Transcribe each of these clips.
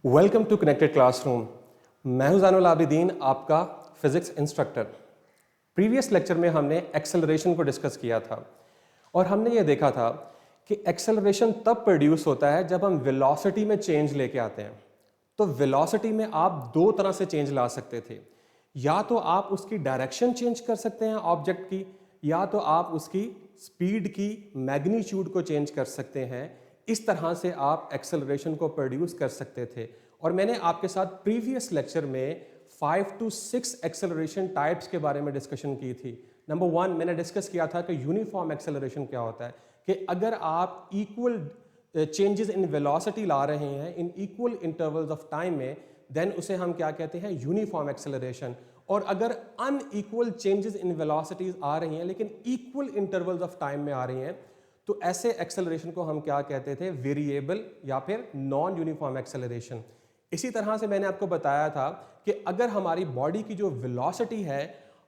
Welcome to connected classroom. मैं हूं ज़ैनुल आबिदीन, आपका फिजिक्स इंस्ट्रक्टर। प्रीवियस लेक्चर में हमने एक्सेलरेशन को डिस्कस किया था और हमने ये देखा था कि एक्सेलरेशन तब प्रोड्यूस होता है जब हम वेलोसिटी में चेंज लेके आते हैं। तो वेलोसिटी में आप दो तरह से चेंज ला सकते थे, या तो आप उसकी डायरेक्शन चेंज कर सकते हैं ऑब्जेक्ट की, या तो आप उसकी स्पीड की मैग्नीट्यूड को चेंज कर सकते हैं। इस तरह से आप एक्सेलरेशन को प्रोड्यूस कर सकते थे। और मैंने आपके साथ प्रीवियस लेक्चर में 5 to 6 एक्सेलरेशन टाइप्स के बारे में डिस्कशन की थी। नंबर 1 मैंने डिस्कस किया था कि यूनिफॉर्म एक्सेलरेशन क्या होता है, कि अगर आप इक्वल चेंजेस इन वेलोसिटी ला रहे हैं in equal intervals of time में, देन उसे हम क्या कहते हैं, यूनिफॉर्म एक्सेलरेशन। और अगर अनइक्वल चेंजेस इन वेलोसिटीज आ रही हैं लेकिन इक्वल इंटरवल्स ऑफ टाइम में आ रही हैं, तो ऐसे एक्सेलरेशन को हम क्या कहते थे, वेरिएबल या फिर नॉन यूनिफॉर्म एक्सेलरेशन। इसी तरह से मैंने आपको बताया था कि अगर हमारी बॉडी की जो वेलोसिटी है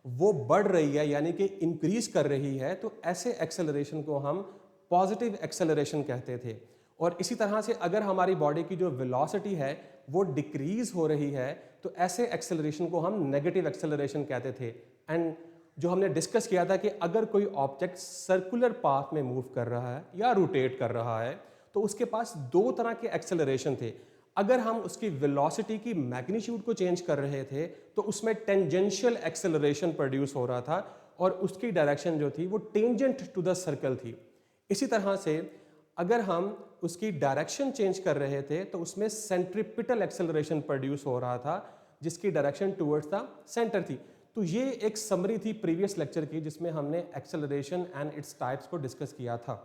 वो बढ़ रही है, यानी कि इंक्रीज कर रही है, तो ऐसे एक्सेलरेशन को हम पॉजिटिव एक्सेलरेशन कहते थे। और इसी तरह से अगर हमारी बॉडी की जो वेलोसिटी है वो डिक्रीज हो रही है, तो ऐसे एक्सेलरेशन को हम नेगेटिव एक्सेलरेशन कहते थे। एंड जो हमने डिस्कस किया था कि अगर कोई ऑब्जेक्ट सर्कुलर पाथ में मूव कर रहा है या रोटेट कर रहा है, तो उसके पास दो तरह के एक्सेलरेशन थे। अगर हम उसकी वेलोसिटी की मैग्नीट्यूड को चेंज कर रहे थे तो उसमें टेंजेंशियल एक्सेलरेशन प्रोड्यूस हो रहा था और उसकी डायरेक्शन जो थी वो टेंजेंट टू द सर्कल थी। इसी तरह से अगर हम उसकी डायरेक्शन चेंज कर रहे थे तो उसमें सेंट्रीपिटल एक्सेलरेशन प्रोड्यूस हो रहा था, जिसकी डायरेक्शन टुवर्ड्स द सेंटर थी। तो ये एक समरी थी प्रीवियस लेक्चर की, जिसमें हमने एक्सेलरेशन एंड इट्स टाइप्स को डिस्कस किया था।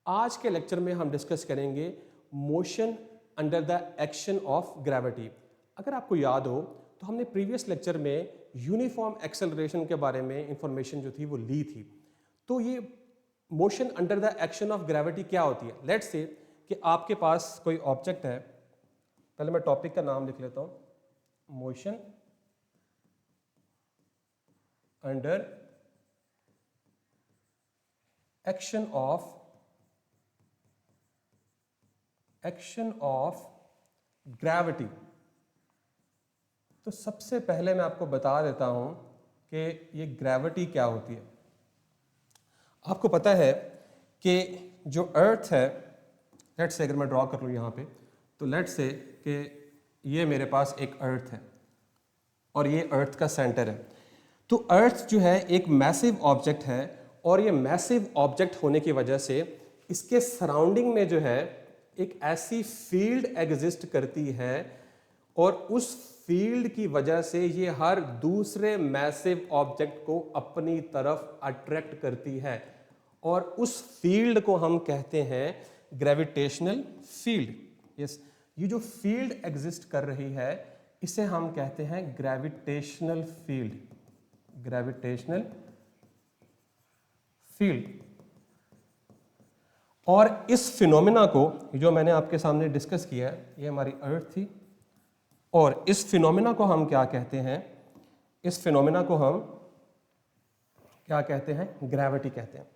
आज के लेक्चर में हम डिस्कस करेंगे motion under the action of gravity. अगर आपको याद हो तो हमने प्रीवियस लेक्चर में यूनिफॉर्म एक्सेलरेशन के बारे में इंफॉर्मेशन जो थी वो ली थी। तो ये motion under the action of gravity क्या होती है? लेट्स से कि आपके पास कोई ऑब्जेक्ट है। पहले मैं टॉपिक का नाम लिख लेता हूँ, motion under action of gravity. तो सबसे पहले मैं आपको बता देता हूं कि ये ग्रेविटी क्या होती है। आपको पता है कि जो अर्थ है, लेट्स से अगर मैं ड्रॉ कर लूँ यहाँ पे, तो लेट्स से कि ये मेरे पास एक अर्थ है और ये अर्थ का सेंटर है। तो अर्थ जो है एक मैसिव ऑब्जेक्ट है और ये मैसिव ऑब्जेक्ट होने की वजह से इसके सराउंडिंग में जो है एक ऐसी फील्ड एग्जिस्ट करती है और उस फील्ड की वजह से ये हर दूसरे मैसिव ऑब्जेक्ट को अपनी तरफ अट्रैक्ट करती है और उस फील्ड को हम कहते हैं ग्रेविटेशनल फील्ड। यस, ये जो फील्ड एग्जिस्ट कर रही है इसे हम कहते हैं ग्रेविटेशनल फील्ड। Gravitational field. और इस फिनोमेना को जो मैंने आपके सामने डिस्कस किया है, ये हमारी अर्थ थी और इस फिनोमेना को हम क्या कहते हैं? इस फिनोमेना को हम क्या कहते हैं? ग्रेविटी कहते हैं।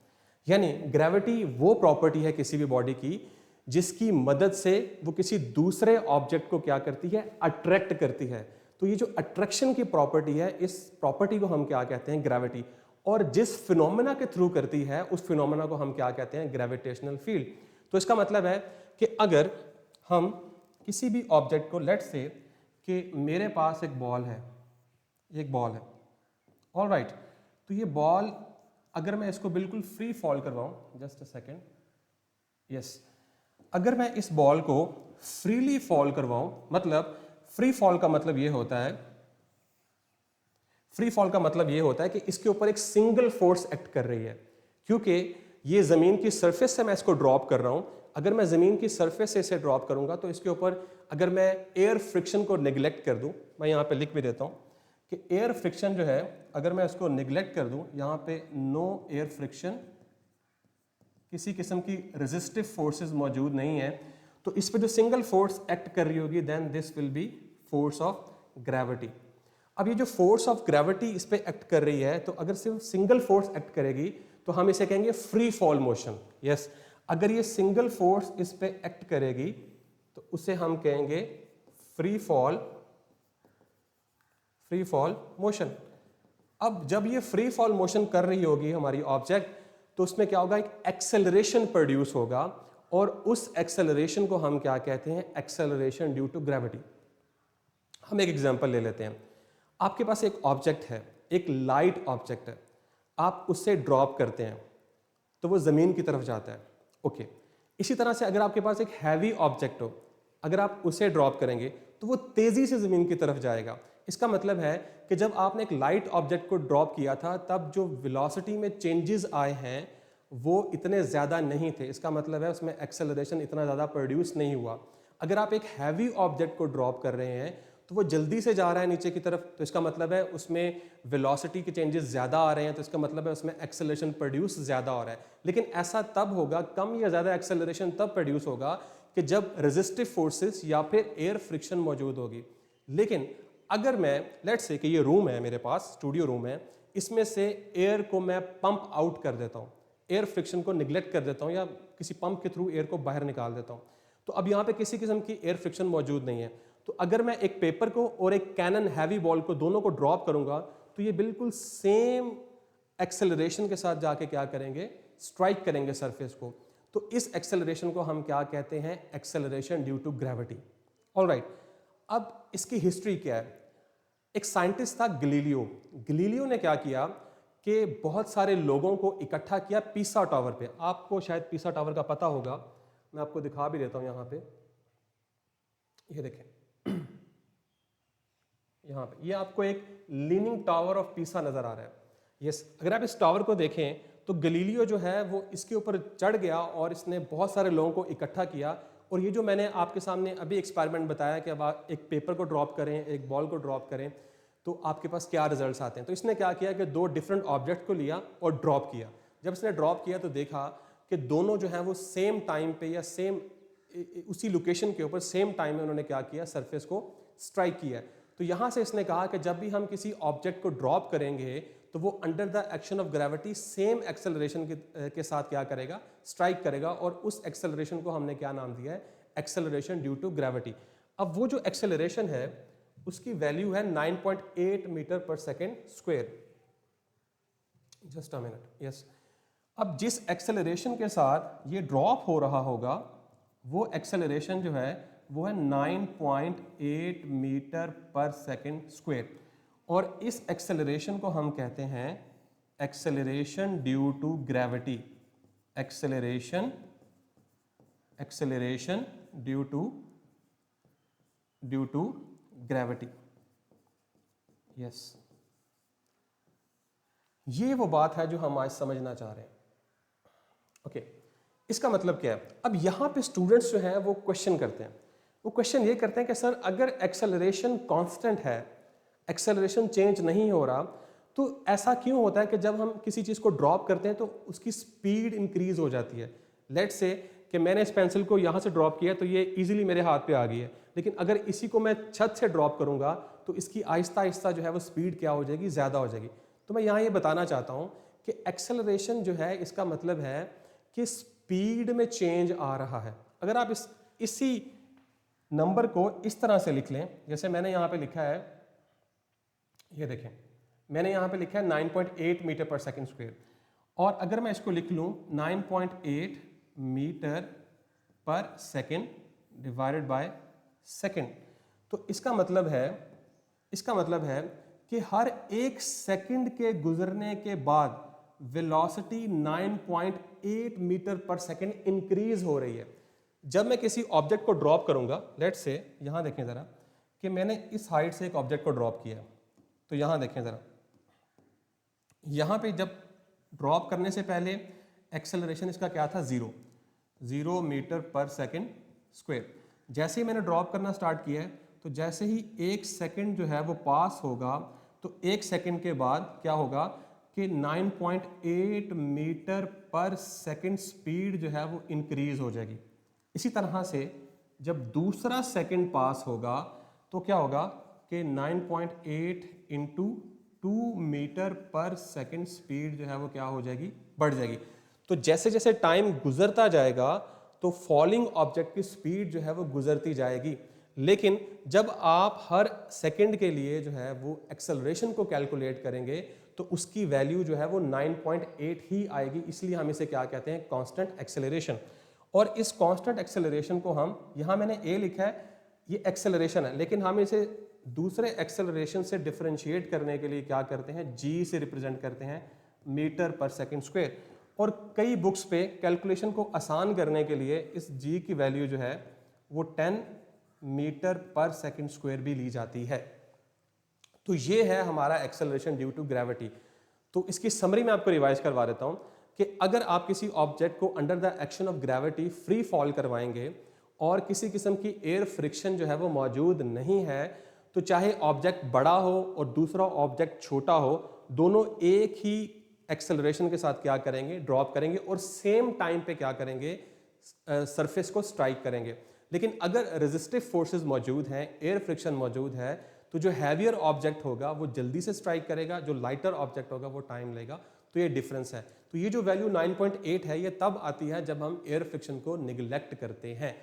यानी ग्रेविटी वो प्रॉपर्टी है किसी भी बॉडी की जिसकी मदद से वो किसी दूसरे ऑब्जेक्ट को क्या करती है? अट्रैक्ट करती है। तो ये जो अट्रैक्शन की प्रॉपर्टी है, इस प्रॉपर्टी को हम क्या कहते हैं? ग्रेविटी। और जिस फिनोमेना के थ्रू करती है उस फिनोमेना को हम क्या कहते हैं? Gravitational field. तो इसका मतलब है कि अगर हम किसी भी ऑब्जेक्ट को, लेट्स से कि मेरे पास एक बॉल है, एक बॉल है, ऑलराइट। तो ये बॉल अगर मैं इसको बिल्कुल फ्री फॉल करवाऊं, जस्ट अ सेकेंड, यस, अगर मैं इस बॉल को फ्रीली फॉल करवाऊं, मतलब फ्री फॉल का मतलब ये होता है, फ्री फॉल का मतलब ये होता है कि इसके ऊपर एक सिंगल फोर्स एक्ट कर रही है, क्योंकि ये जमीन की सरफेस से मैं इसको ड्रॉप कर रहा हूं। अगर मैं जमीन की सरफेस से इसे ड्रॉप करूंगा तो इसके ऊपर अगर मैं एयर फ्रिक्शन को निगलेक्ट कर दूं, मैं यहां पे लिख भी देता हूं कि एयर फ्रिक्शन जो है अगर मैं उसको निगलेक्ट कर दूं, यहां पे नो एयर फ्रिक्शन, किसी किस्म की रेजिस्टिव फोर्सेस मौजूद नहीं है, तो इस पे जो सिंगल फोर्स एक्ट कर रही होगी then this will be force of gravity. अब ये जो फोर्स ऑफ ग्रेविटी इस पे एक्ट कर रही है, तो अगर सिर्फ सिंगल फोर्स एक्ट करेगी तो हम इसे कहेंगे फ्री फॉल मोशन। यस, अगर ये सिंगल फोर्स इस पे एक्ट करेगी तो उसे हम कहेंगे फ्री फॉल मोशन। अब जब ये फ्री फॉल मोशन कर रही होगी हमारी ऑब्जेक्ट, तो उसमें क्या होगा, एक एक्सेलरेशन प्रोड्यूस होगा, और उस एक्सेलरेशन को हम क्या कहते हैं, एक्सेलरेशन ड्यू टू ग्रेविटी। हम एक एग्जांपल ले लेते हैं। आपके पास एक ऑब्जेक्ट है, एक लाइट ऑब्जेक्ट है, आप उससे ड्रॉप करते हैं तो वो ज़मीन की तरफ जाता है। ओके, इसी तरह से अगर आपके पास एक हैवी ऑब्जेक्ट हो, अगर आप उसे ड्रॉप करेंगे तो वो तेज़ी से ज़मीन की तरफ जाएगा। इसका मतलब है कि जब आपने एक लाइट ऑब्जेक्ट को ड्रॉप किया था, तब जो वेलोसिटी में चेंजेस आए हैं वो इतने ज़्यादा नहीं थे। इसका मतलब है उसमें एक्सेलरेशन इतना ज़्यादा प्रोड्यूस नहीं हुआ। अगर आप एक हैवी ऑब्जेक्ट को ड्रॉप कर रहे हैं तो वो जल्दी से जा रहा है नीचे की तरफ, तो इसका मतलब है उसमें वेलोसिटी के चेंजेस ज़्यादा आ रहे हैं, तो इसका मतलब है उसमें एक्सेलरेशन प्रोड्यूस ज़्यादा हो रहा है। लेकिन ऐसा तब होगा, कम या ज़्यादा एक्सेलरेशन तब प्रोड्यूस होगा कि जब रेजिस्टिव फोर्सेस या फिर एयर फ्रिक्शन मौजूद होगी। लेकिन अगर मैं लेट्स से कि ये रूम है मेरे पास, स्टूडियो रूम है, इसमें से एयर को मैं पंप आउट कर देता हूँ, एयर फ्रिक्शन को निगलेक्ट कर देता हूँ, या किसी पंप के थ्रू एयर को बाहर निकाल देता हूँ, तो अब यहाँ पे किसी किस्म की एयर फ्रिक्शन मौजूद नहीं है। तो अगर मैं एक पेपर को और एक कैनन हैवी बॉल को दोनों को ड्रॉप करूंगा, तो ये बिल्कुल सेम एक्सेलरेशन के साथ जाके क्या करेंगे, स्ट्राइक करेंगे सरफेस को। तो इस एक्सेलरेशन को हम क्या कहते हैं, acceleration due to gravity. All right, अब इसकी हिस्ट्री क्या है। एक साइंटिस्ट था गलीलियो। गलीलियो ने क्या किया कि बहुत सारे लोगों को इकट्ठा किया पीसा टावर पे। आपको शायद पीसा टावर का पता होगा, मैं आपको दिखा भी देता हूं यहां पे, ये देखें यहाँ पे, ये आपको एक लीनिंग टावर ऑफ पीसा नजर आ रहा है। यस, अगर आप इस टावर को देखें तो गलीलियो जो है वो इसके ऊपर चढ़ गया और इसने बहुत सारे लोगों को इकट्ठा किया। और ये जो मैंने आपके सामने अभी एक्सपेरिमेंट बताया कि अब आप एक पेपर को ड्रॉप करें, एक बॉल को ड्रॉप करें, तो आपके पास क्या रिजल्ट्स आते हैं। तो इसने क्या किया कि दो डिफरेंट ऑब्जेक्ट को लिया और ड्रॉप किया। जब इसने ड्रॉप किया तो देखा कि दोनों जो है वो सेम टाइम पे या सेम उसी लोकेशन के ऊपर सेम टाइम में उन्होंने क्या किया, सरफेस को स्ट्राइक किया। तो यहां से इसने कहा कि जब भी हम किसी ऑब्जेक्ट को ड्रॉप करेंगे तो वो under the action of gravity same acceleration के साथ क्या करेगा, स्ट्राइक करेगा। और उस एक्सेलरेशन को हमने क्या नाम दिया है, एक्सेलरेशन ड्यू टू ग्रेविटी। अब वो जो एक्सेलरेशन है उसकी वैल्यू है 9.8 metre per second square. Just a minute, yes. अब जिस एक्सेलरेशन के साथ ये ड्रॉप हो रहा होगा वो एक्सेलरेशन जो है वो है 9.8 मीटर पर सेकेंड स्क्वायर। और इस एक्सेलरेशन को हम कहते हैं acceleration due to gravity. Acceleration due to gravity. Yes, ये वो बात है जो हम आज समझना चाह रहे हैं। ओके, इसका मतलब क्या है। अब यहां पे स्टूडेंट्स जो हैं वो क्वेश्चन करते हैं, वो क्वेश्चन ये करते हैं कि सर अगर एक्सेलरेशन कांस्टेंट है, एक्सेलरेशन चेंज नहीं हो रहा, तो ऐसा क्यों होता है कि जब हम किसी चीज़ को ड्रॉप करते हैं तो उसकी स्पीड इंक्रीज हो जाती है। लेट्स से कि मैंने इस पेंसिल को यहाँ से ड्रॉप किया तो ये इजीली मेरे हाथ पे आ गई है, लेकिन अगर इसी को मैं छत से ड्रॉप करूँगा तो इसकी आहिस्ता आहिस्ता जो है वो स्पीड क्या हो जाएगी, ज़्यादा हो जाएगी। तो मैं यहाँ ये बताना चाहता हूँ कि एक्सेलरेशन जो है इसका मतलब है कि स्पीड में चेंज आ रहा है। अगर आप इसी नंबर को इस तरह से लिख लें, जैसे मैंने यहाँ पे लिखा है, ये देखें मैंने यहाँ पे लिखा है 9.8 मीटर पर सेकेंड स्क्वायर, और अगर मैं इसको लिख लूँ 9.8 metre per second divided by second, तो इसका मतलब है कि हर एक सेकंड के गुजरने के बाद velocity 9.8 metre per second increase हो रही है। जब मैं किसी ऑब्जेक्ट को ड्रॉप करूंगा, लेट्स से यहां देखें जरा कि मैंने इस हाइट से एक ऑब्जेक्ट को ड्रॉप किया, तो यहां देखें जरा, यहां पे जब ड्रॉप करने से पहले एक्सेलरेशन इसका क्या था, 0 मीटर पर सेकेंड स्क्वायर। जैसे ही मैंने ड्रॉप करना स्टार्ट किया है, तो जैसे ही एक सेकंड जो है वो पास होगा, तो एक सेकंड के बाद क्या होगा कि 9.8 मीटर पर सेकंड स्पीड जो है वो इंक्रीज हो जाएगी। इसी तरह से जब दूसरा सेकंड पास होगा तो क्या होगा कि 9.8 इंटू 2 मीटर पर सेकंड स्पीड जो है वो क्या हो जाएगी, बढ़ जाएगी। तो जैसे जैसे टाइम गुजरता जाएगा तो फॉलिंग ऑब्जेक्ट की स्पीड जो है वो गुजरती जाएगी। लेकिन जब आप हर सेकंड के लिए जो है वो एक्सेलरेशन को कैलकुलेट करेंगे तो उसकी वैल्यू जो है वो 9.8 ही आएगी, इसलिए हम इसे क्या कहते हैं, कांस्टेंट एक्सेलरेशन। और इस कांस्टेंट एक्सेलरेशन को हम, यहाँ मैंने ए लिखा है, ये एक्सेलरेशन है, लेकिन हम इसे दूसरे एक्सेलरेशन से डिफरेंशिएट करने के लिए क्या करते हैं, जी से रिप्रेजेंट करते हैं, मीटर पर सेकंड स्क्वायर। और कई बुक्स पे कैलकुलेशन को आसान करने के लिए इस जी की वैल्यू जो है वो 10 मीटर पर सेकंड स्क्वायर भी ली जाती है। तो ये है हमारा एक्सेलरेशन ड्यू टू ग्रेविटी। तो इसकी समरी में आपको रिवाइज करवा देता हूं कि अगर आप किसी ऑब्जेक्ट को under the action of gravity free fall करवाएंगे और किसी किस्म की एयर फ्रिक्शन जो है वो मौजूद नहीं है, तो चाहे ऑब्जेक्ट बड़ा हो और दूसरा ऑब्जेक्ट छोटा हो, दोनों एक ही एक्सेलरेशन के साथ क्या करेंगे, ड्रॉप करेंगे और सेम टाइम पे क्या करेंगे, सरफेस को स्ट्राइक करेंगे। लेकिन अगर रेजिस्टिव फोर्सेस मौजूद हैं, एयर फ्रिक्शन मौजूद है, तो जो हैवियर ऑब्जेक्ट होगा वो जल्दी से स्ट्राइक करेगा, जो लाइटर ऑब्जेक्ट होगा वो टाइम लेगा। तो ये डिफरेंस है। तो ये जो वैल्यू 9.8 है ये तब आती है जब हम एयर फ्रिक्शन को निगलेक्ट करते हैं।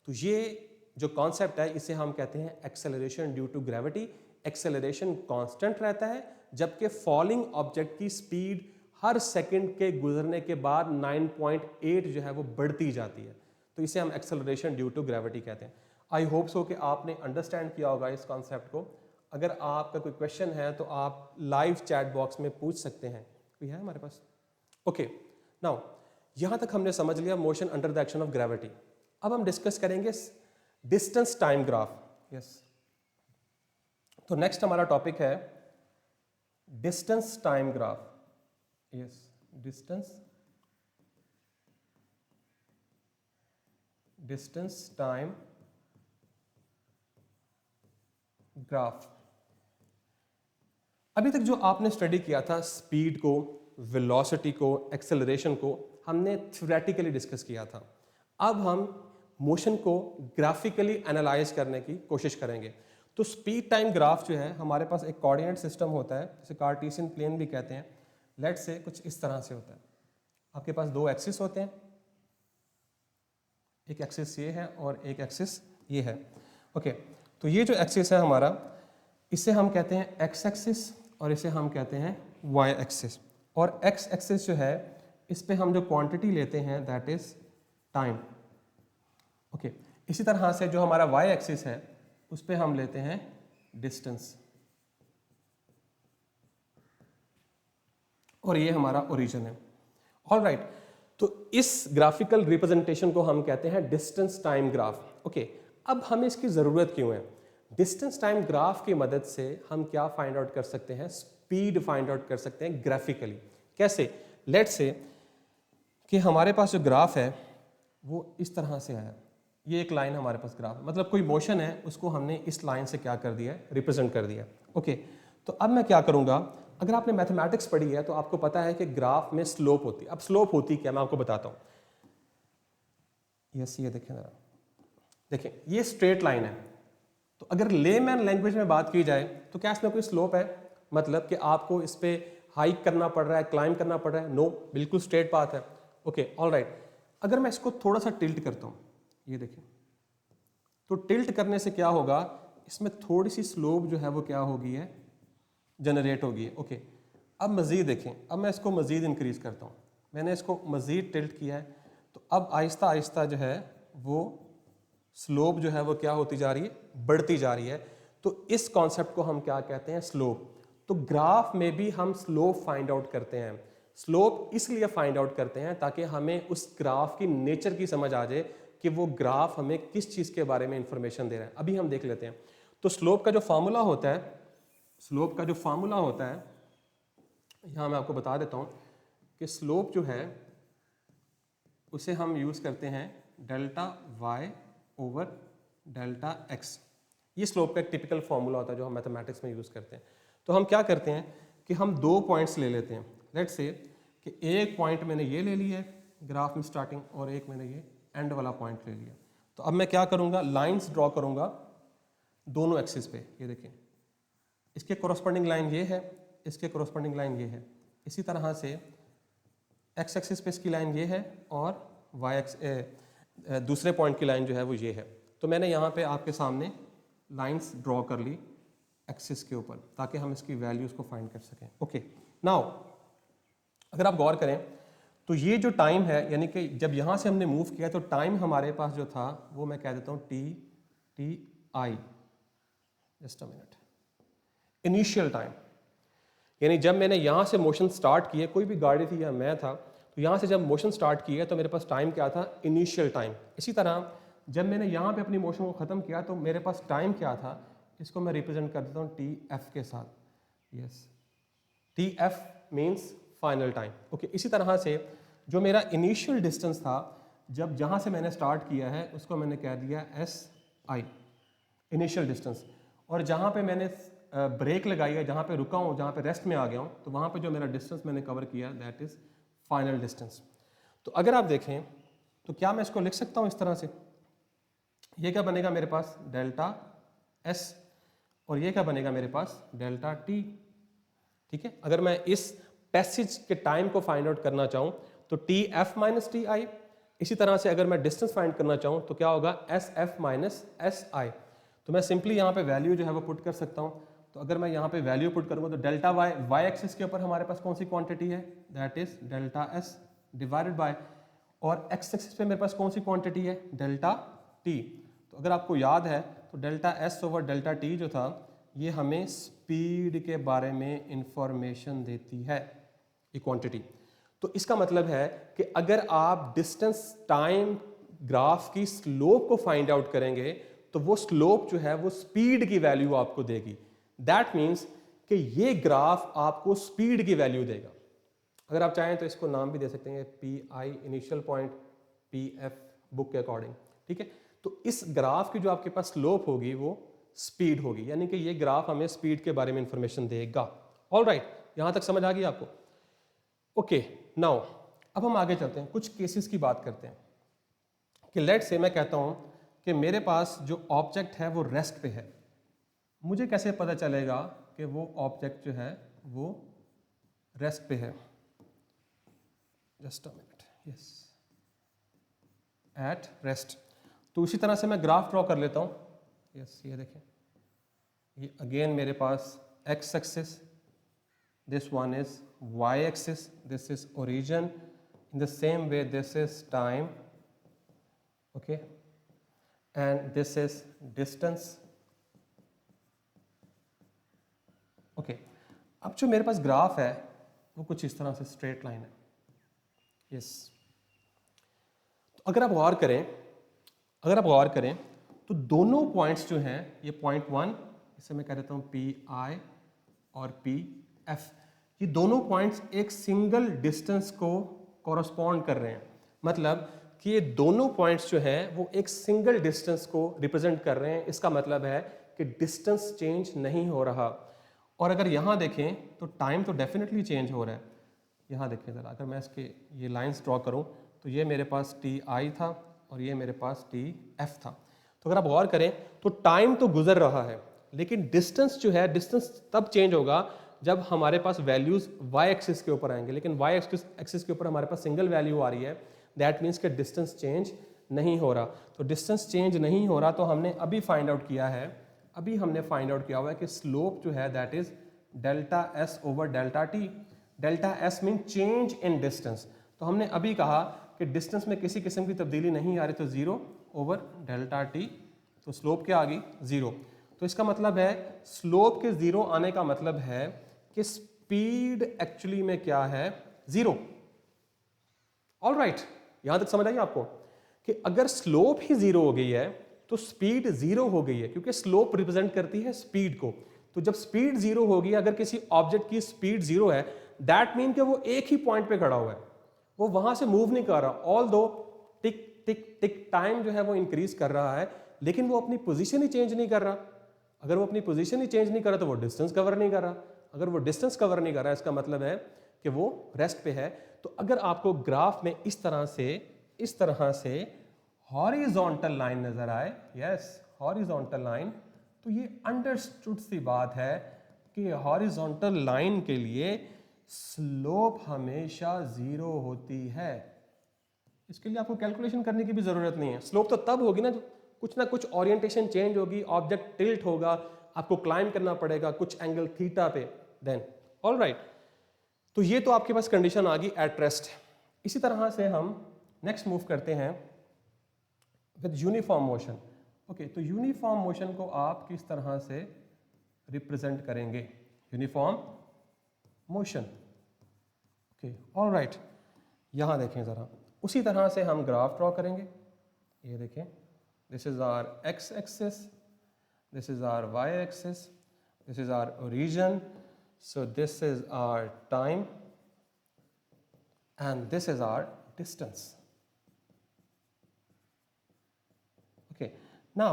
तो ये जो कॉन्सेप्ट है इसे हम कहते हैं acceleration due to gravity. Acceleration constant रहता है जबकि फॉलिंग ऑब्जेक्ट की स्पीड हर सेकंड के गुजरने के बाद 9.8 जो है वो बढ़ती जाती है। तो इसे हम एक्सेलरेशन ड्यू टू ग्रेविटी कहते हैं। आई होप सो कि आपने अंडरस्टैंड किया होगा इस कॉन्सेप्ट को। अगर आपका कोई क्वेश्चन है तो आप लाइव चैट बॉक्स में पूछ सकते हैं। कोई है हमारे पास? ओके, नाउ यहां तक हमने समझ लिया motion under the action of gravity. अब हम डिस्कस करेंगे डिस्टेंस टाइम ग्राफ। यस, तो नेक्स्ट हमारा टॉपिक है distance time graph. Yes, distance time graph. अभी तक जो आपने स्टडी किया था स्पीड को, वेलोसिटी को, एक्सेलरेशन को, हमने थ्योरेटिकली डिस्कस किया था। अब हम मोशन को ग्राफिकली एनालाइज करने की कोशिश करेंगे। तो स्पीड टाइम ग्राफ जो है, हमारे पास एक कोऑर्डिनेट सिस्टम होता है जिसे कार्टेशियन प्लेन भी कहते हैं। लेट से कुछ इस तरह से होता है। आपके पास दो एक्सिस होते हैं, एक एक्सिस ये है और एक एक्सिस ये है। ओके, तो ये जो एक्सिस है हमारा, इसे हम कहते हैं एक्स एक्सिस और इसे हम कहते हैं वाई एक्सिस। और एक्स एक्सिस जो है इस पे हम जो क्वांटिटी लेते हैं दैट इज टाइम। ओके, इसी तरह से जो हमारा वाई एक्सिस है उस पे हम लेते हैं डिस्टेंस, और ये हमारा ओरिजिन है। ऑलराइट, तो इस ग्राफिकल रिप्रेजेंटेशन को हम कहते हैं डिस्टेंस टाइम ग्राफ। ओके, अब हमें इसकी ज़रूरत क्यों है? डिस्टेंस टाइम ग्राफ की मदद से हम क्या फाइंड आउट कर सकते हैं, स्पीड फाइंड आउट कर सकते हैं ग्राफिकली। कैसे? लेट्स से कि हमारे पास जो ग्राफ है वो इस तरह से है। ये एक लाइन हमारे पास ग्राफ है, मतलब कोई मोशन है उसको हमने इस लाइन से क्या कर दिया है, रिप्रेजेंट कर दिया। ओके, तो अब मैं क्या करूँगा, अगर आपने मैथमेटिक्स पढ़ी है तो आपको पता है कि ग्राफ में स्लोप होती है। अब स्लोप होती क्या, मैं आपको बताता हूँ। यस, ये देखें जरा, देखें ये स्ट्रेट लाइन है। तो अगर लेमैन लैंग्वेज में बात की जाए तो क्या इसमें कोई स्लोप है? मतलब कि आपको इस पे हाइक करना पड़ रहा है, क्लाइंब करना पड़ रहा है? नो, बिल्कुल स्ट्रेट पाथ है। ओके, ऑलराइट, अगर मैं इसको थोड़ा सा टिल्ट करता हूँ, ये देखें, तो टिल्ट करने से क्या होगा, इसमें थोड़ी सी स्लोप जो है वो क्या होगी है, जनरेट होगी। ओके, अब मज़ीद देखें, अब मैं इसको मज़ीद इंक्रीज करता हूँ। मैंने इसको मज़ीद टिल्ट किया है, तो अब आहिस्ता आहिस्ता जो है वो स्लोप जो है वो क्या होती जा रही है, बढ़ती जा रही है। तो इस कॉन्सेप्ट को हम क्या कहते हैं, स्लोप। तो ग्राफ में भी हम स्लोप फाइंड आउट करते हैं। स्लोप इसलिए फाइंड आउट करते हैं ताकि हमें उस ग्राफ की नेचर की समझ आ जाए कि वो ग्राफ हमें किस चीज़ के बारे में इंफॉर्मेशन दे रहा है। अभी हम देख लेते हैं। तो स्लोप का जो फार्मूला होता है, स्लोप का जो फार्मूला होता है, यहाँ मैं आपको बता देता हूँ कि स्लोप जो है उसे हम यूज़ करते हैं delta Y over delta X. ये स्लोप का एक टिपिकल फार्मूला होता है जो हम मैथमेटिक्स में यूज़ करते हैं। तो हम क्या करते हैं कि हम दो पॉइंट्स ले लेते हैं। लेट्स से कि एक पॉइंट मैंने ये ले लिया है ग्राफ में स्टार्टिंग, और एक मैंने ये एंड वाला पॉइंट ले लिया। तो अब मैं क्या करूँगा, लाइंस ड्रॉ करूँगा दोनों एक्सिस पे। ये देखें, इसके कोरस्पॉन्डिंग लाइन ये है, इसके कोरस्पॉन्डिंग लाइन ये है। इसी तरह से एक्स एक्सिस पे इसकी लाइन ये है और वाई एक्स दूसरे पॉइंट की लाइन जो है वो ये है। तो मैंने यहाँ पे आपके सामने लाइंस ड्रॉ कर ली एक्सिस के ऊपर ताकि हम इसकी वैल्यूज़ को फाइंड कर सकें। ओके, नाउ अगर आप गौर करें तो ये जो टाइम है, यानी कि जब यहाँ से हमने मूव किया तो टाइम हमारे पास जो था वो मैं कह देता हूँ T I, just a minute, initial time. यानी जब मैंने यहाँ से मोशन स्टार्ट किया, कोई भी गाड़ी थी या मैं था, तो यहाँ से जब मोशन स्टार्ट किया तो मेरे पास टाइम क्या था, इनिशियल टाइम। इसी तरह जब मैंने यहाँ पे अपनी मोशन को ख़त्म किया तो मेरे पास टाइम क्या था, इसको मैं रिप्रेजेंट कर देता हूँ टी एफ के साथ। Yes, T F means final time. Okay, इसी तरह से जो मेरा इनिशियल डिस्टेंस था, जब जहाँ से मैंने स्टार्ट किया है उसको मैंने कह दिया एस आई, इनिशियल डिस्टेंस। और जहाँ पे मैंने ब्रेक लगाई है, जहाँ पे रुका हूँ, जहाँ पे रेस्ट में आ गया हूँ, तो वहाँ पे जो मेरा डिस्टेंस मैंने कवर किया दैट इज़ फाइनल डिस्टेंस। तो अगर आप देखें तो क्या मैं इसको लिख सकता हूँ इस तरह से, ये क्या बनेगा मेरे पास डेल्टा एस, और ये क्या बनेगा मेरे पास डेल्टा टी। ठीक है, अगर मैं इस पैसेज के टाइम को फाइंड आउट करना चाहूँ तो T F minus T I. इसी तरह से अगर मैं डिस्टेंस फाइंड करना चाहूँ तो क्या होगा S F minus S I. तो मैं सिंपली यहाँ पे वैल्यू जो है वो पुट कर सकता हूँ। तो अगर मैं यहाँ पे वैल्यू पुट करूँगा तो डेल्टा वाई, वाई एक्सिस के ऊपर हमारे पास कौन सी क्वांटिटी है, that is delta S divided by, और एक्स एक्सिस पे मेरे पास कौन सी क्वांटिटी है, डेल्टा टी। तो अगर आपको याद है तो delta S over delta T जो था ये हमें स्पीड के बारे में इंफॉर्मेशन देती है, ये क्वांटिटी। तो इसका मतलब है कि अगर आप डिस्टेंस टाइम ग्राफ की स्लोप को फाइंड आउट करेंगे तो वो स्लोप जो है वो स्पीड की वैल्यू आपको देगी। दैट मीन्स कि ये ग्राफ आपको स्पीड की वैल्यू देगा। अगर आप चाहें तो इसको नाम भी दे सकते हैं P I, initial point, P F book के अकॉर्डिंग। ठीक है, तो इस ग्राफ की जो आपके पास स्लोप होगी वो स्पीड होगी, यानी कि ये ग्राफ हमें स्पीड के बारे में इंफॉर्मेशन देगा। ऑल राइट, यहां तक समझ आ गई आपको? ओके, नाउ अब हम आगे चलते हैं, कुछ केसेस की बात करते हैं कि लेट से मैं कहता हूं कि मेरे पास जो ऑब्जेक्ट है वो रेस्ट पे है। मुझे कैसे पता चलेगा कि वो ऑब्जेक्ट जो है वो रेस्ट पे है? Just a minute, yes, at rest. तो उसी तरह से मैं ग्राफ ड्रॉ कर लेता हूं। यस, ये देखें, ये अगेन मेरे पास x axis, this one is y axis, this is origin, in the same way this is time, okay, and this is distance, okay। अब जो मेरे पास ग्राफ है वो कुछ इस तरह से स्ट्रेट लाइन है। यस, तो अगर आप गौर करें तो दोनों पॉइंट्स जो हैं, ये पॉइंट 1, इसे मैं कह देता हूँ पी आई और पी एफ, ये दोनों पॉइंट्स एक सिंगल डिस्टेंस को कॉरस्पॉन्ड कर रहे हैं। मतलब कि ये दोनों पॉइंट्स जो हैं वो एक सिंगल डिस्टेंस को रिप्रेजेंट कर रहे हैं। इसका मतलब है कि डिस्टेंस चेंज नहीं हो रहा। और अगर यहाँ देखें तो टाइम तो डेफिनेटली चेंज हो रहा है। यहाँ देखें ज़रा, अगर मैं इसके ये लाइंस ड्रॉ करूँ तो ये मेरे पास टी आई था और ये मेरे पास टी एफ था। तो अगर आप गौर करें तो टाइम तो गुजर रहा है, लेकिन डिस्टेंस जो है, डिस्टेंस तब चेंज होगा जब हमारे पास वैल्यूज y एक्सिस के ऊपर आएंगे। लेकिन y एक्सिस के ऊपर हमारे पास सिंगल वैल्यू आ रही है, दैट मीन्स कि डिस्टेंस चेंज नहीं हो रहा। तो डिस्टेंस चेंज नहीं हो रहा तो हमने अभी फाइंड आउट किया है, अभी हमने फाइंड आउट किया हुआ है कि स्लोप जो है that is delta S over delta T. Delta S mean change in distance. तो हमने अभी कहा कि डिस्टेंस में किसी किस्म की तब्दीली नहीं आ रही, तो 0 ओवर डेल्टा टी, तो स्लोप क्या आ गई 0। तो इसका मतलब है स्लोप के 0 आने का मतलब है कि स्पीड एक्चुअली में क्या है, 0। ऑल राइट, यहां तक समझ आई आपको कि अगर स्लोप ही 0 हो गई है तो स्पीड 0 हो गई है, क्योंकि स्लोप रिप्रेजेंट करती है स्पीड को। तो जब स्पीड 0 होगी, अगर किसी ऑब्जेक्ट की स्पीड 0 है, दैट मीन कि वो एक ही पॉइंट पे खड़ा हुआ है, वो वहां से मूव नहीं कर रहा। ऑल दो टिक टिक टिक टाइम जो है वो इंक्रीज कर रहा है, लेकिन वो अपनी पोजीशन ही चेंज नहीं कर रहा। अगर वो अपनी पोजीशन ही चेंज नहीं कर रहा तो वो डिस्टेंस कवर नहीं कर रहा। अगर वो डिस्टेंस कवर नहीं कर रहा, इसका मतलब है कि वो रेस्ट पे है। तो अगर आपको ग्राफ में इस तरह से हॉरिजॉन्टल लाइन नजर आए, यस हॉरिजॉन्टल लाइन, तो ये अंडरस्टूड सी बात है कि हॉरिजॉन्टल लाइन के लिए स्लोप हमेशा 0 होती है। इसके लिए आपको कैलकुलेशन करने की भी जरूरत नहीं है। स्लोप तो तब होगी ना कुछ ना कुछ ओरिएंटेशन चेंज होगी, ऑब्जेक्ट टिल्ट होगा, आपको क्लाइंब करना पड़ेगा कुछ एंगल थीटा पे, देन ऑल राइट। तो ये तो आपके पास कंडीशन आ गई एट रेस्ट। इसी तरह से हम नेक्स्ट मूव करते हैं विद यूनिफॉर्म मोशन। ओके, तो यूनिफॉर्म मोशन को आप किस तरह से रिप्रेजेंट करेंगे? Uniform motion. Okay, all right, यहां देखें जरा, उसी तरह से हम ग्राफ ड्रॉ करेंगे। ये देखें, this is our X axis, this is our Y axis, this is our origin, so this is our time and this is our distance. Okay, now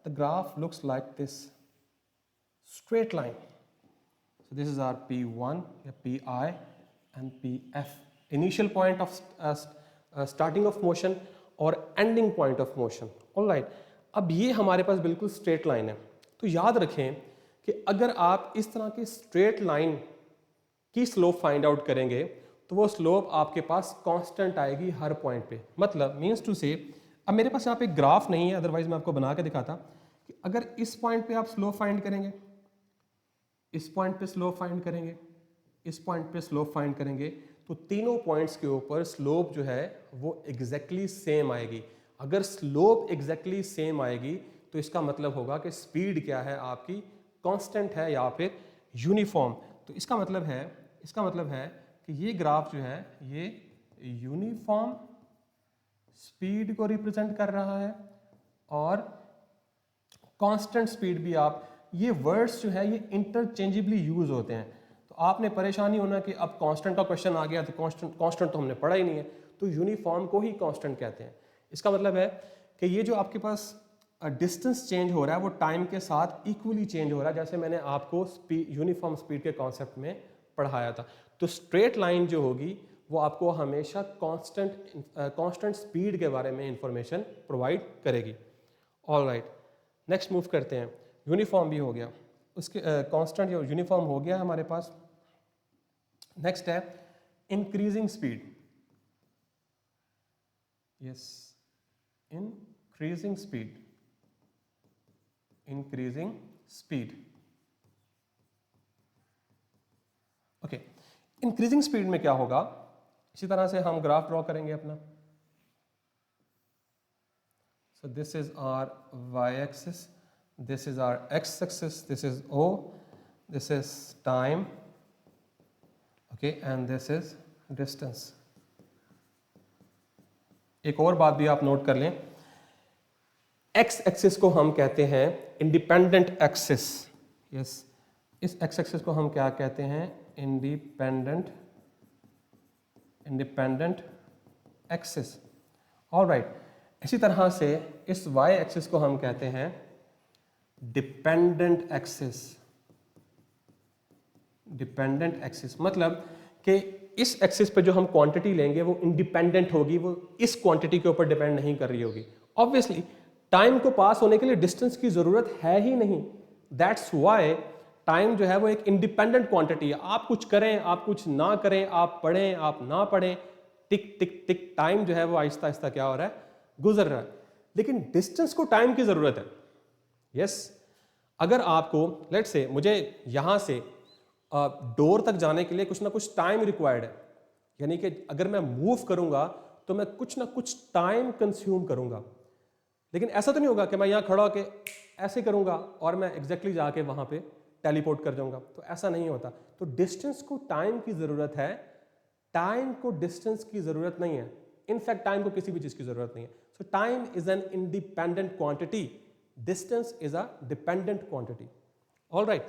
the graph looks like this straight line. So this is our P1, Pi and Pf, initial point of starting of motion और ending point of motion. All right, अब ये हमारे पास बिल्कुल straight line है। तो याद रखें कि अगर आप इस तरह की स्ट्रेट लाइन की स्लोप फाइंड आउट करेंगे तो वो स्लोप आपके पास कांस्टेंट आएगी हर पॉइंट पे। मतलब मींस टू से, अब मेरे पास यहाँ पे ग्राफ नहीं है, अदरवाइज मैं आपको बना के दिखाता कि अगर इस पॉइंट पे आप स्लोप फाइंड करेंगे, इस पॉइंट पे स्लोप फाइंड करेंगे, इस पॉइंट पे स्लोप फाइंड करेंगे, तो तीनों पॉइंट्स के ऊपर स्लोप जो है वो एग्जैक्टली सेम आएगी। अगर स्लोप एग्जैक्टली सेम आएगी तो इसका मतलब होगा कि स्पीड क्या है आपकी, कांस्टेंट है या फिर यूनिफॉर्म। तो इसका मतलब है कि ये ग्राफ जो है ये यूनिफॉर्म स्पीड को रिप्रेजेंट कर रहा है और कांस्टेंट स्पीड भी। आप ये वर्ड्स जो है ये इंटरचेंजेबली यूज होते हैं, तो आपने परेशानी होना कि अब कांस्टेंट का क्वेश्चन आ गया तो कांस्टेंट तो हमने पढ़ा ही नहीं है, तो यूनिफॉर्म को ही कांस्टेंट कहते हैं। इसका मतलब है कि ये जो आपके पास डिस्टेंस चेंज हो रहा है वो टाइम के साथ इक्वली चेंज हो रहा है, जैसे मैंने आपको यूनिफॉर्म स्पीड के कॉन्सेप्ट में पढ़ाया था। तो स्ट्रेट लाइन जो होगी वो आपको हमेशा कांस्टेंट स्पीड के बारे में इंफॉर्मेशन प्रोवाइड करेगी। ऑल राइट, नेक्स्ट मूव करते हैं। यूनिफॉर्म भी हो गया, उसके कांस्टेंट जो यूनिफॉर्म हो गया हमारे पास। नेक्स्ट है increasing speed. Yes, increasing speed, increasing speed. Okay, increasing speed में क्या होगा, इसी तरह से हम ग्राफ ड्रॉ करेंगे अपना। So this is our Y axis, this is our X axis, this is O, this is time, okay, and this is distance. एक और बात भी आप नोट कर लें, एक्स एक्सिस को हम कहते हैं इंडिपेंडेंट एक्सिस। यस, इस एक्स एक्सिस को हम क्या कहते हैं, इंडिपेंडेंट एक्सिस। ऑल राइट, इसी तरह से इस वाई एक्सिस को हम कहते हैं डिपेंडेंट एक्सिस। डिपेंडेंट एक्सिस मतलब कि इस एक्सिस पे जो हम क्वांटिटी लेंगे वो इंडिपेंडेंट होगी, वो इस क्वांटिटी के ऊपर डिपेंड नहीं कर रही होगी। ऑब्वियसली टाइम को पास होने के लिए डिस्टेंस की जरूरत है ही नहीं, दैट्स व्हाई टाइम जो है वो एक इंडिपेंडेंट क्वांटिटी है। आप कुछ करें, आप कुछ ना करें, आप पढ़ें, आप ना पढ़ें, टिक टिक टिक टाइम जो है वो आहिस्ता आहिस्ता क्या हो रहा है, गुजर रहा है। लेकिन डिस्टेंस को टाइम की जरूरत है। यस, अगर आपको लेट्स से मुझे यहां से डोर तक जाने के लिए कुछ ना कुछ टाइम रिक्वायर्ड है, यानी कि अगर मैं मूव करूंगा तो मैं कुछ ना कुछ टाइम कंज्यूम करूंगा। लेकिन ऐसा तो नहीं होगा कि मैं यहाँ खड़ा होकर ऐसे करूंगा और मैं एग्जैक्टली जाके वहां पे टेलीपोर्ट कर जाऊंगा, तो ऐसा नहीं होता। तो डिस्टेंस को टाइम की जरूरत है, टाइम को डिस्टेंस की जरूरत नहीं है। इनफैक्ट टाइम को किसी भी चीज की जरूरत नहीं है। सो time is an independent quantity, distance is a dependent quantity. All right,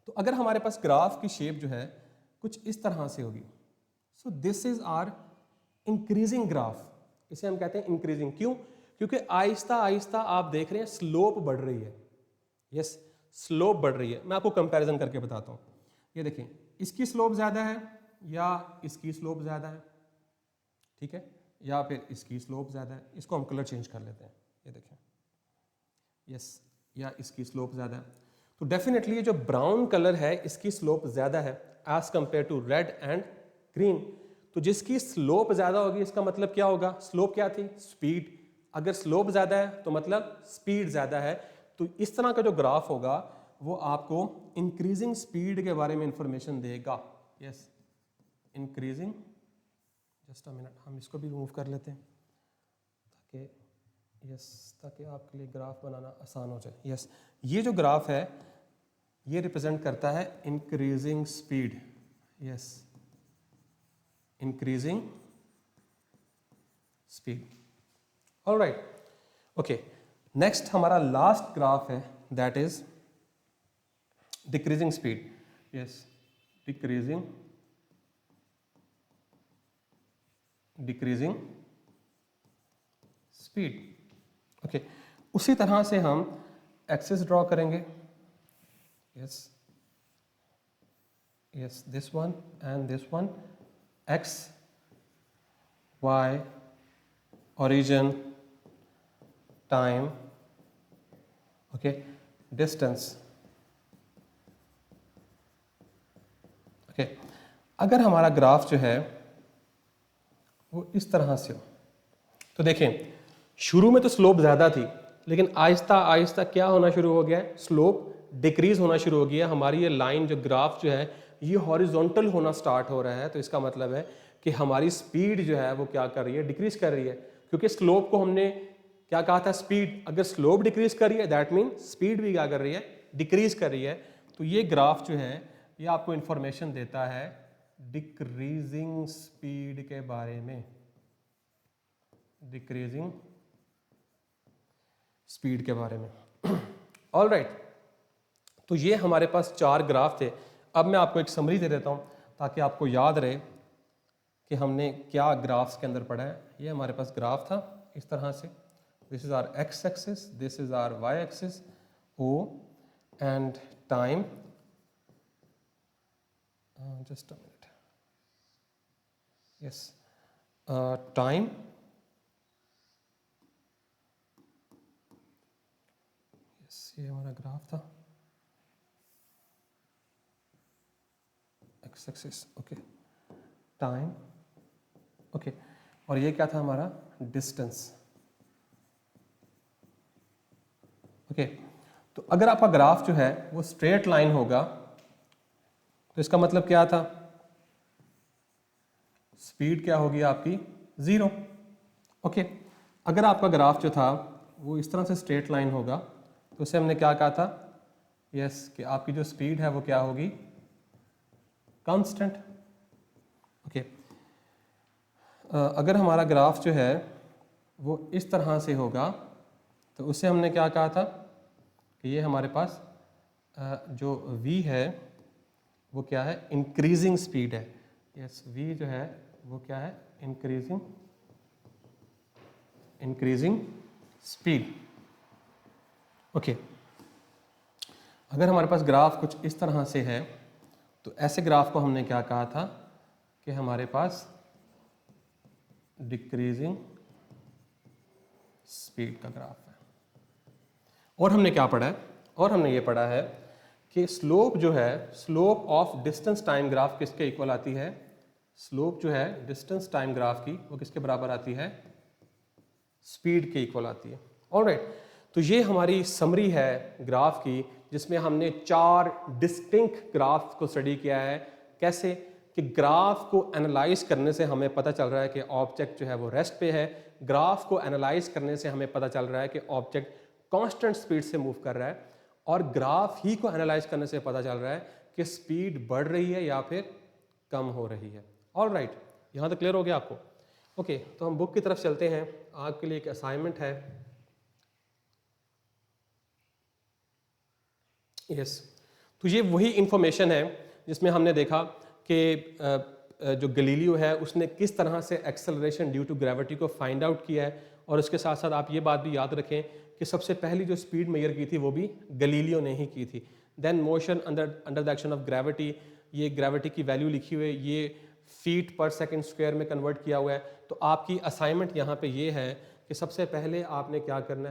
तो अगर हमारे पास ग्राफ की शेप जो है कुछ इस तरह से होगी, so this is our increasing graph. इसे हम कहते हैं इंक्रीजिंग, क्यों? क्योंकि आहिस्ता आहिस्ता आप देख रहे हैं स्लोप बढ़ रही है। यस, स्लोप बढ़ रही है। मैं आपको कंपैरिजन करके बताता हूं। ये देखें, इसकी स्लोप ज्यादा है या इसकी स्लोप ज्यादा है, ठीक है, या फिर इसकी स्लोप ज्यादा है। इसको हम कलर चेंज कर लेते हैं। ये देखें, यस, या इसकी स्लोप ज्यादा है। तो डेफिनेटली ये जो ब्राउन कलर है इसकी स्लोप ज्यादा है as compare to red and green. तो जिसकी स्लोप ज्यादा होगी इसका मतलब क्या होगा, स्लोप क्या थी, स्पीड। अगर स्लोप ज़्यादा है तो मतलब स्पीड ज़्यादा है। तो इस तरह का जो ग्राफ होगा वो आपको इंक्रीजिंग स्पीड के बारे में इंफॉर्मेशन देगा। Yes, increasing, just a minute, हम इसको भी रिमूव कर लेते हैं ताकि ताकि आपके लिए ग्राफ बनाना आसान हो जाए। यस, ये जो ग्राफ है ये रिप्रेजेंट करता है increasing speed. Yes, increasing speed. Alright, okay, next हमारा लास्ट ग्राफ है that is decreasing speed. Yes, decreasing speed. Okay, उसी तरह से हम एक्सिस ड्रॉ करेंगे। Yes, this one and this one, X Y, origin, time, okay, distance, okay। अगर हमारा graph जो है वो इस तरह से हो तो देखें, शुरू में तो स्लोप ज़्यादा थी लेकिन आहिस्ता आहिस्ता क्या होना शुरू हो गया है, स्लोप डिक्रीज होना शुरू हो गया। हमारी ये लाइन जो ग्राफ जो है ये हॉरिजॉन्टल होना स्टार्ट हो रहा है। तो इसका मतलब है कि हमारी स्पीड जो है वो क्या कर रही है, डिक्रीज कर रही है। क्योंकि स्लोप को हमने क्या कहा था, स्पीड। अगर स्लोप डिक्रीज कर रही है दैट मीन स्पीड भी क्या कर रही है, डिक्रीज कर रही है। तो ये ग्राफ जो है ये आपको इंफॉर्मेशन देता है डिक्रीजिंग स्पीड के बारे में, डिक्रीजिंग स्पीड के बारे में। ऑलराइट, तो ये हमारे पास 4 ग्राफ थे। अब मैं आपको एक समरी दे देता हूँ ताकि आपको याद रहे कि हमने क्या ग्राफ्स के अंदर पढ़ा है। ये हमारे पास ग्राफ था इस तरह से, this is our X axis, this is our Y axis, O and time, just a minute, yes, time, yes, ये हमारा ग्राफ था X axis, okay, time, okay, और ये क्या था हमारा, डिस्टेंस। ओके, तो अगर आपका ग्राफ जो है वो स्ट्रेट लाइन होगा तो इसका मतलब क्या था, स्पीड क्या होगी आपकी, 0। ओके, अगर आपका ग्राफ जो था वो इस तरह से स्ट्रेट लाइन होगा तो उसे हमने क्या कहा था, यस, कि आपकी जो स्पीड है वो क्या होगी, कांस्टेंट। ओके, अगर हमारा ग्राफ जो है वो इस तरह से होगा तो उसे हमने क्या कहा था कि ये हमारे पास जो v है वो क्या है, इंक्रीजिंग स्पीड है। यस, v जो है वो क्या है, इंक्रीजिंग स्पीड। ओके, अगर हमारे पास ग्राफ कुछ इस तरह से है तो ऐसे ग्राफ को हमने क्या कहा था कि हमारे पास डिक्रीजिंग स्पीड का ग्राफ है। और हमने क्या पढ़ा है, और हमने ये पढ़ा है कि स्लोप जो है, slope of distance time graph किसके इक्वल आती है, स्लोप जो है डिस्टेंस टाइम ग्राफ की वो किसके बराबर आती है, स्पीड के इक्वल आती है। ऑलराइट, तो ये हमारी समरी है ग्राफ की जिसमें हमने 4 डिस्टिंक्ट ग्राफ को स्टडी किया है। कैसे कि ग्राफ को एनालाइज करने से हमें पता चल रहा है कि ऑब्जेक्ट जो है वो रेस्ट पे है। ग्राफ को एनालाइज करने से हमें पता चल रहा है कि ऑब्जेक्ट कांस्टेंट स्पीड से मूव कर रहा है, और ग्राफ ही को एनालाइज करने से पता चल रहा है कि स्पीड बढ़ रही है या फिर कम हो रही है। ऑलराइट, यहाँ तक क्लियर हो गया आपको। ओके, तो हम बुक की तरफ चलते हैं। आपके लिए एक असाइनमेंट है। यस, तो ये वही इंफॉर्मेशन है जिसमें हमने देखा कि जो गलीलियो है उसने किस तरह से एक्सेलरेशन ड्यू टू ग्रेविटी को फाइंड आउट किया है। और उसके साथ साथ आप ये बात भी याद रखें कि सबसे पहली जो स्पीड मेजर की थी वो भी गलीलियो ने ही की थी। Then motion under the action of gravity, ये ग्रेविटी की वैल्यू लिखी हुई है, ये फीट पर सेकंड स्क्वायर में कन्वर्ट किया हुआ है। तो आपकी असाइनमेंट यहाँ पे ये है कि सबसे पहले आपने क्या करना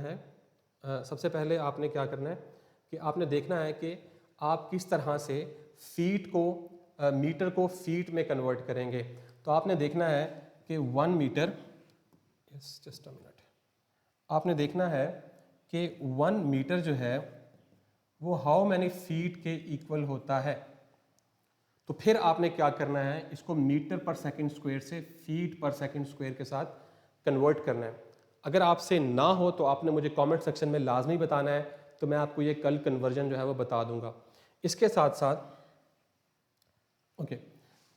है, कि आपने देखना है कि आप किस तरह से फीट को मीटर को फीट में कन्वर्ट करेंगे। तो आपने देखना है कि 1 metre, yes, just a minute, आपने देखना है कि 1 मीटर जो है वो हाउ मैनी फीट के इक्वल होता है। तो फिर आपने क्या करना है, इसको मीटर पर सेकंड स्क्वायर से फीट पर सेकंड स्क्वायर के साथ कन्वर्ट करना है। अगर आपसे ना हो तो आपने मुझे कमेंट सेक्शन में लाजमी बताना है, तो मैं आपको ये कल कन्वर्जन जो है वो बता दूंगा। इसके साथ साथ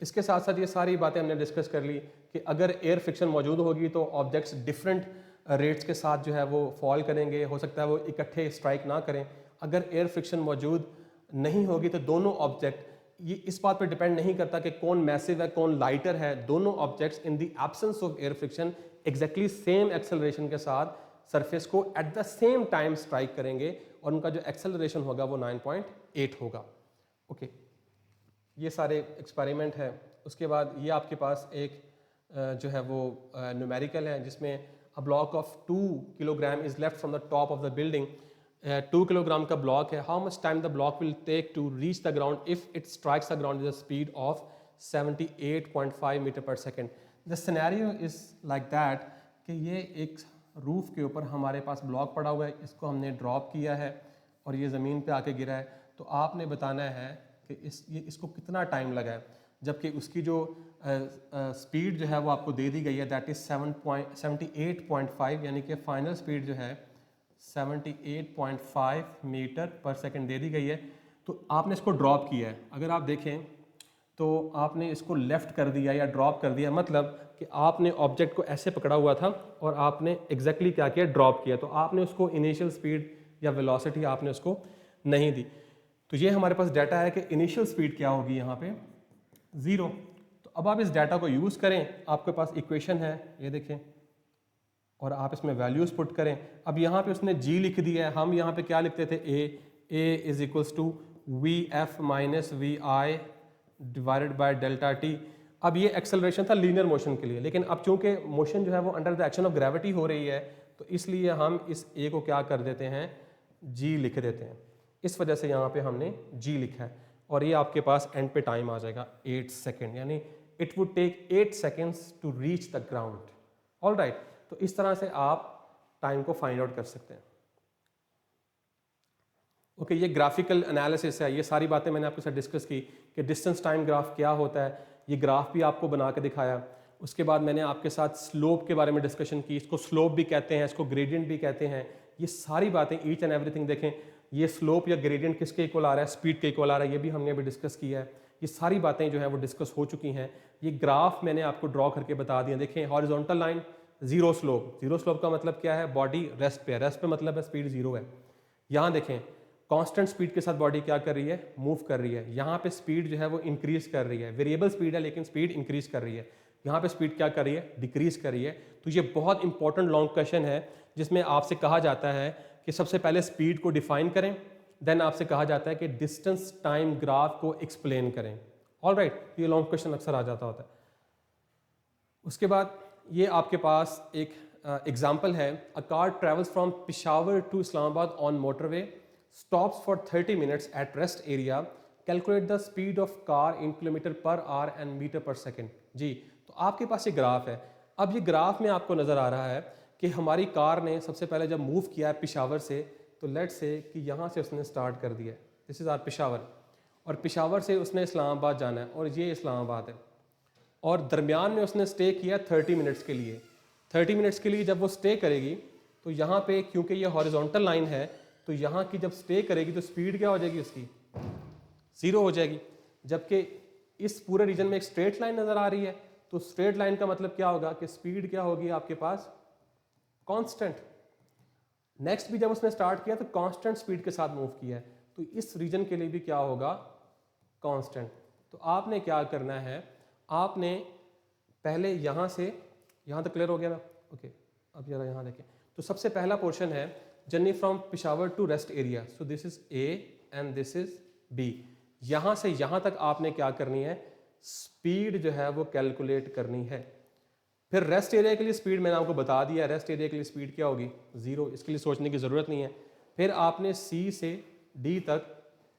इसके साथ साथ ये सारी बातें हमने डिस्कस कर ली कि अगर एयर फ्रिक्शन मौजूद होगी तो ऑब्जेक्ट्स डिफरेंट रेट्स के साथ जो है वो फॉल करेंगे, हो सकता है वो इकट्ठे स्ट्राइक ना करें। अगर एयर फ्रिक्शन मौजूद नहीं होगी तो दोनों ऑब्जेक्ट, ये इस बात पर डिपेंड नहीं करता कि कौन मैसिव है कौन लाइटर है, दोनों objects in the absence of air friction exactly same acceleration के साथ सरफेस को at the same time strike करेंगे और उनका जो एक्सेलरेशन होगा वो 9.8 होगा। ओके, ये सारे एक्सपेरिमेंट हैं। उसके बाद ये आपके पास एक जो है वो न्यूमेरिकल है जिसमें a block of 2 kilogram is left from the top of the building. 2 kilogram का ब्लॉक है। How much time the block will take to reach the ground if it strikes the ground with the speed of 78.5 metre per second. The scenario is like that कि ये एक roof के ऊपर हमारे पास block पड़ा हुआ है, इसको हमने ड्रॉप किया है और ये ज़मीन पे आके गिरा है। तो आपने बताना है कि इसको कितना टाइम लगा है, जबकि उसकी जो स्पीड जो है वो आपको दे दी गई है, दैट इज़ 78.5, यानी कि फाइनल स्पीड जो है 78.5 मीटर पर सेकंड दे दी गई है। तो आपने इसको ड्रॉप किया है। अगर आप देखें तो आपने इसको लेफ़्ट कर दिया या ड्रॉप कर दिया, मतलब कि आपने ऑब्जेक्ट को ऐसे पकड़ा हुआ था और आपने एग्जैक्टली क्या किया, ड्रॉप किया। तो आपने उसको इनिशियल स्पीड या वेलोसिटी आपने उसको नहीं दी। तो ये हमारे पास डाटा है कि इनिशियल स्पीड क्या होगी यहाँ पे 0। तो अब आप इस डाटा को यूज़ करें, आपके पास इक्वेशन है ये देखें, और आप इसमें वैल्यूज़ पुट करें। अब यहाँ पे उसने g लिख दिया है, हम यहाँ पे क्या लिखते थे, a is equals to vf minus vi divided by delta t। अब ये एक्सेलरेशन था लीनियर मोशन के लिए, लेकिन अब चूंकि मोशन जो है वो under the action of gravity हो रही है, तो इसलिए हम इस a को क्या कर देते हैं, g लिख देते हैं। इस वजह से यहाँ पे हमने g लिखा है और ये आपके पास एंड पे टाइम आ जाएगा 8 सेकेंड, यानी it would take 8 seconds to reach the ground. All right, तो इस तरह से आप टाइम को फाइंड आउट कर सकते हैं। ओके, ये ग्राफिकल एनालिसिस है। ये सारी बातें मैंने आपके साथ डिस्कस की कि डिस्टेंस टाइम ग्राफ क्या होता है, ये ग्राफ भी आपको बना के दिखाया। उसके बाद मैंने आपके साथ स्लोप के बारे में डिस्कशन की, इसको स्लोप भी कहते हैं, इसको ग्रेडियंट भी कहते हैं। ये सारी बातें ईच एंड एवरीथिंग देखें, ये स्लोप या ग्रेडियंट किसके इक्वल आ रहा है, स्पीड के इक्वल आ रहा है, ये भी हमने अभी डिस्कस किया है। ये सारी बातें जो है वो डिस्कस हो चुकी हैं। ये ग्राफ मैंने आपको ड्रॉ करके बता दिया। देखें, horizontal line zero slope, zero slope का मतलब क्या है, बॉडी रेस्ट पे है, रेस्ट पे मतलब है स्पीड जीरो है। यहाँ देखें कांस्टेंट स्पीड के साथ बॉडी क्या कर रही है, मूव कर रही है। यहाँ पे स्पीड जो है वो इंक्रीज कर रही है, वेरिएबल स्पीड है लेकिन स्पीड इंक्रीज कर रही है। यहाँ पे स्पीड क्या कर रही है, डिक्रीज कर रही है। तो ये बहुत इंपॉर्टेंट लॉन्ग क्वेश्चन है जिसमें आपसे कहा जाता है कि सबसे पहले स्पीड को डिफाइन करें, देन आपसे कहा जाता है कि डिस्टेंस टाइम ग्राफ को एक्सप्लेन करें। ऑल राइट, ये लॉन्ग क्वेश्चन अक्सर आ जाता होता है। उसके बाद ये आपके पास एक एग्जाम्पल है, a car travels from Peshawar to Islamabad on motorway, stops for 30 minutes at rest area, calculate the speed of car in kilometer per hour and meter per second। जी, तो आपके पास ये ग्राफ है। अब ये ग्राफ में आपको नज़र आ रहा है कि हमारी कार ने सबसे पहले जब मूव किया है पिशावर से, तो लेट से कि यहाँ से उसने स्टार्ट कर दिया, दिस इज़ आर पिशावर, और पिशावर से उसने इस्लामाबाद जाना है और ये इस्लामाबाद है, और दरमियान में उसने स्टे किया 30 मिनट्स के लिए। 30 मिनट्स के लिए जब वो स्टे करेगी तो यहाँ पे क्योंकि ये हॉरिजॉन्टल लाइन है, तो यहाँ की जब स्टे करेगी तो स्पीड क्या हो जाएगी, उसकी जीरो हो जाएगी। जबकि इस पूरे रीजन में एक स्ट्रेट लाइन नजर आ रही है, तो स्ट्रेट लाइन का मतलब क्या होगा कि स्पीड क्या होगी आपके पास, कांस्टेंट। नेक्स्ट भी जब उसने स्टार्ट किया तो कांस्टेंट स्पीड के साथ मूव किया है, तो इस रीजन के लिए भी क्या होगा, कांस्टेंट। तो आपने क्या करना है, आपने पहले यहाँ से यहाँ तक क्लियर हो गया ना, ओके। अब जरा यहाँ देखें, तो सबसे पहला पोर्शन है journey from Peshawar to rest area, so this is A and this is B. यहाँ से यहाँ तक आपने क्या करनी है, स्पीड जो है वो कैलकुलेट करनी है। फिर रेस्ट एरिया के लिए स्पीड मैंने आपको बता दिया, रेस्ट एरिया के लिए स्पीड क्या होगी, जीरो, इसके लिए सोचने की ज़रूरत नहीं है। फिर आपने सी से डी तक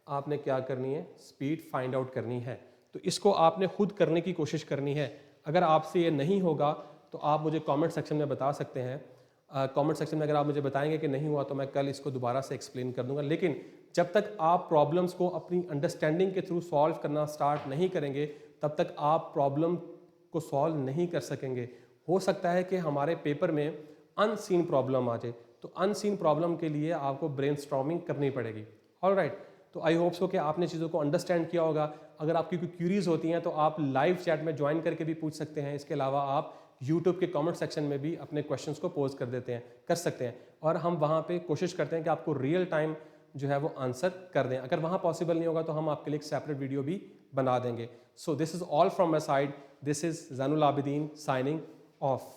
आपने क्या करनी है, स्पीड फाइंड आउट करनी है। तो इसको आपने खुद करने की कोशिश करनी है। अगर आपसे ये नहीं होगा तो आप मुझे कमेंट सेक्शन में बता सकते हैं। कमेंट सेक्शन में अगर आप मुझे बताएंगे कि नहीं हुआ तो मैं कल इसको दोबारा से एक्सप्लेन कर दूंगा। लेकिन जब तक आप प्रॉब्लम्स को अपनी अंडरस्टैंडिंग के थ्रू सॉल्व करना स्टार्ट नहीं करेंगे तब तक आप प्रॉब्लम को सॉल्व नहीं कर सकेंगे। हो सकता है कि हमारे पेपर में अनसीन प्रॉब्लम आ जाए, तो अनसीन प्रॉब्लम के लिए आपको ब्रेनस्टॉर्मिंग करनी पड़ेगी। ऑलराइट, तो आई होप सो कि आपने चीज़ों को अंडरस्टैंड किया होगा। अगर आपकी कोई क्यूरीज होती हैं तो आप लाइव चैट में ज्वाइन करके भी पूछ सकते हैं। इसके अलावा आप यूट्यूब के कमेंट सेक्शन में भी अपने क्वेश्चंस को पोज कर सकते हैं और हम वहाँ पे कोशिश करते हैं कि आपको रियल टाइम जो है वो आंसर कर दें। अगर वहाँ पॉसिबल नहीं होगा तो हम आपके लिए एक सेपरेट वीडियो भी बना देंगे। So this is all from my side. This is Zainul Abidin signing off.